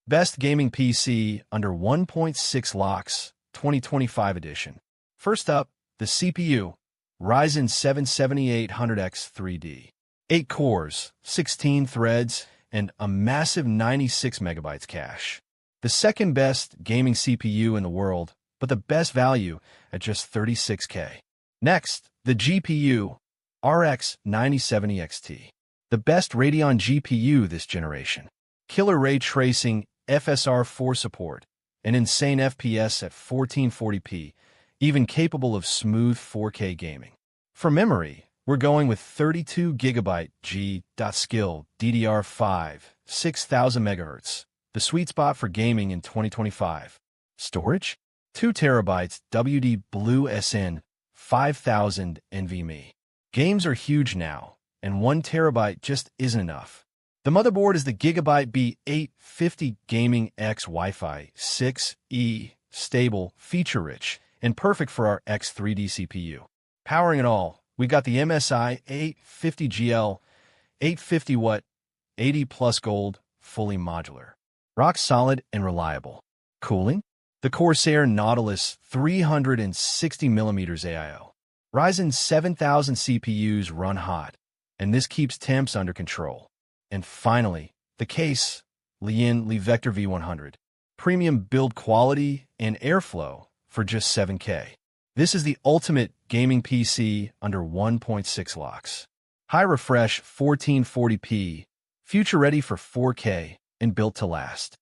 Best Gaming PC under 1.6 Lakhs, 2025 edition. First up, the CPU, Ryzen 7 7800X 3D. 8 cores, 16 threads, and a massive 96 megabytes cache. The second best gaming CPU in the world, but the best value at just $36K. Next, the GPU, RX 9070 XT. The best Radeon GPU this generation. Killer ray tracing, FSR 4 support, an insane FPS at 1440p, even capable of smooth 4K gaming. For memory, we're going with 32GB G.Skill DDR5, 6000 MHz, the sweet spot for gaming in 2025. Storage? 2TB WD Blue SN, 5000 NVMe. Games are huge now, and 1TB just isn't enough. The motherboard is the Gigabyte B850 Gaming X Wi-Fi 6E, stable, feature-rich, and perfect for our X3D CPU. Powering it all, we got the MSI 850GL, 850W, 80 plus gold, fully modular. Rock solid and reliable. Cooling? The Corsair Nautilus 360mm AIO. Ryzen 7000 CPUs run hot, and this keeps temps under control. And finally, the case, Li Vector V100. Premium build quality and airflow for just $7K. This is the ultimate gaming PC under 1.6 Lakhs. High refresh 1440p, future ready for 4K, and built to last.